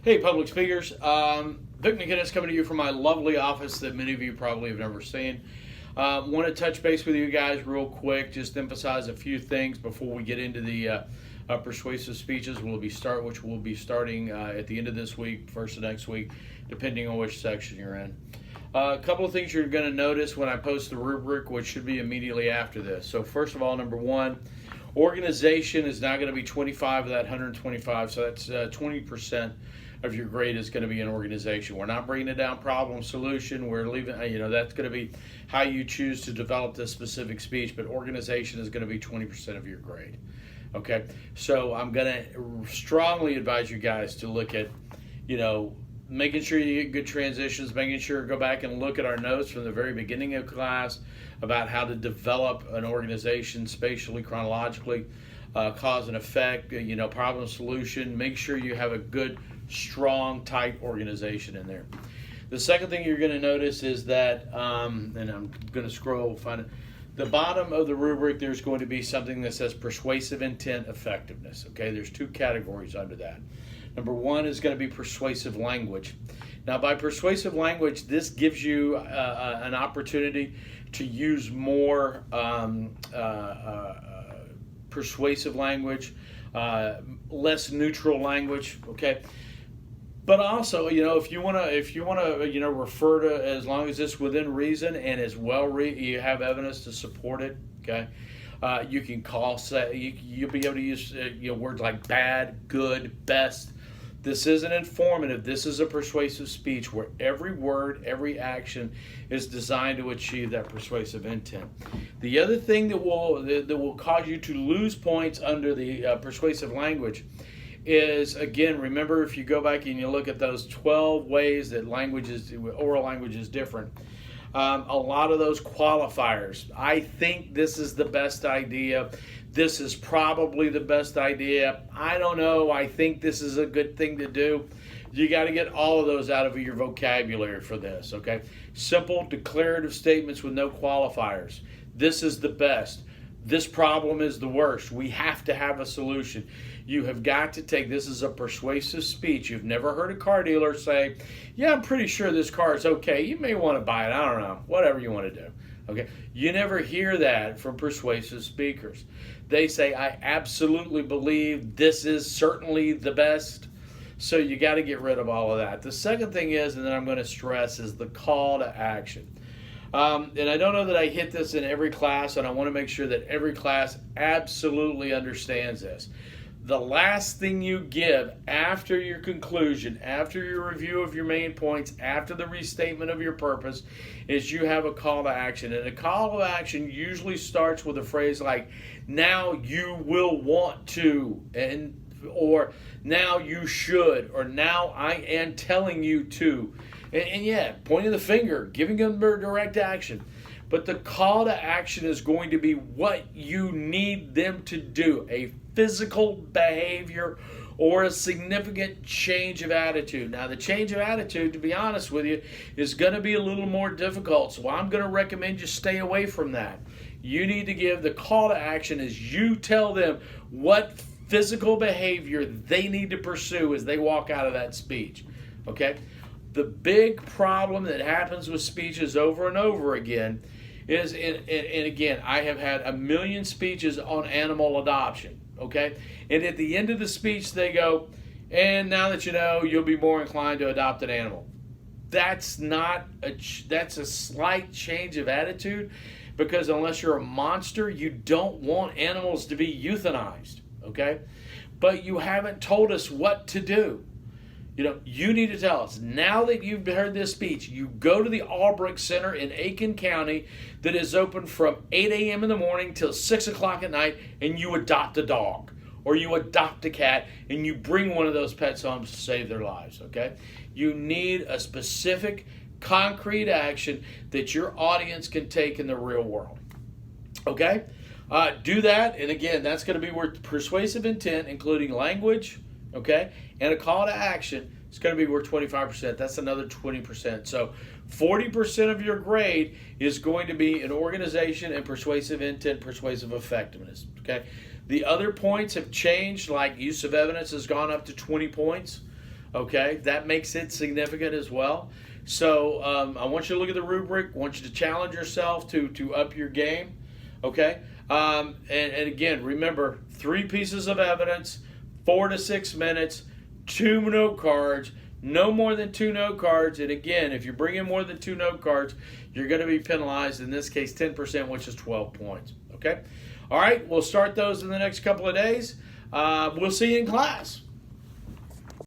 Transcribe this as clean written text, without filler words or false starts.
Hey, public speakers. Vic McGinnis coming to you from my lovely office that many of you probably have never seen. Want to touch base with you guys real quick, just emphasize a few things before we get into the persuasive speeches which will be starting at the end of this week, first of next week, depending on which section you're in. A couple of things you're going to notice when I post the rubric, which should be immediately after this. So first of all, number one, organization is now going to be 25 of that 125, so that's 20% of your grade is going to be an organization. We're not bringing it down problem solution. We're leaving, that's going to be how you choose to develop this specific speech, but organization is going to be 20% of your grade. Okay, so I'm going to strongly advise you guys to look at, making sure you get good transitions, making sure go back and look at our notes from the very beginning of class about how to develop an organization spatially, chronologically, cause and effect, problem solution. Make sure you have a good, strong, tight organization in there. The second thing you're going to notice is that, and I'm going to scroll, find it. The bottom of the rubric, there's going to be something that says persuasive intent effectiveness. Okay, there's two categories under that. Number one is going to be persuasive language. Now, by persuasive language, this gives you an opportunity to use more persuasive language, less neutral language. Okay, but also, if you want to, refer to, as long as it's within reason and is you have evidence to support it. Okay, you can you'll be able to use words like bad, good, best. This isn't informative. This is a persuasive speech where every word, every action is designed to achieve that persuasive intent. The other thing that will cause you to lose points under the persuasive language is, again, remember, if you go back and you look at those 12 ways that oral language is different, a lot of those qualifiers. I think this is the best idea. This is probably the best idea. I don't know. I think this is a good thing to do. You got to get all of those out of your vocabulary for this, okay? Simple, declarative statements with no qualifiers. This is the best. This problem is the worst. We have to have a solution. You have got to this is a persuasive speech. You've never heard a car dealer say, yeah, I'm pretty sure this car is okay. You may want to buy it. I don't know. Whatever you want to do. Okay? You never hear that from persuasive speakers. They say, I absolutely believe this is certainly the best. So you got to get rid of all of that. The second thing is, and then I'm going to stress, is the call to action. And I don't know that I hit this in every class, and I want to make sure that every class absolutely understands this. The last thing you give after your conclusion, after your review of your main points, after the restatement of your purpose, is you have a call to action. And a call to action usually starts with a phrase like, now you will want to, or now you should, or now I am telling you to. And yeah, pointing the finger, giving them direct action. But the call to action is going to be what you need them to do, a physical behavior or a significant change of attitude. Now, the change of attitude, to be honest with you, is going to be a little more difficult. So I'm going to recommend you stay away from that. You need to give the call to action as you tell them what physical behavior they need to pursue as they walk out of that speech. Okay? The big problem that happens with speeches over and over again is, and again, I have had a million speeches on animal adoption, okay? And at the end of the speech, they go, and now that you know, you'll be more inclined to adopt an animal. That's a slight change of attitude, because unless you're a monster, you don't want animals to be euthanized, okay? But you haven't told us what to do. You need to tell us, now that you've heard this speech, you go to the Rubric Center in Aiken County that is open from 8 a.m. in the morning till 6 o'clock at night, and you adopt a dog or you adopt a cat and you bring one of those pets home to save their lives, okay? You need a specific, concrete action that your audience can take in the real world, okay? Do that, and again, that's going to be where persuasive intent, including language, okay, and a call to action, it's going to be worth 25%. That's another 20%. So 40% of your grade is going to be an organization and persuasive intent, persuasive effectiveness. Okay. The other points have changed, like use of evidence has gone up to 20 points. Okay, that makes it significant as well. So I want you to look at the rubric. I want you to challenge yourself to up your game. Okay, and again, remember 3 pieces of evidence, 4 to 6 minutes, 2 note cards. No more than 2 note cards. And again, if you're bringing more than 2 note cards, you're going to be penalized, in this case 10%, which is 12 points. Okay? All right, we'll start those in the next couple of days. We'll see you in class.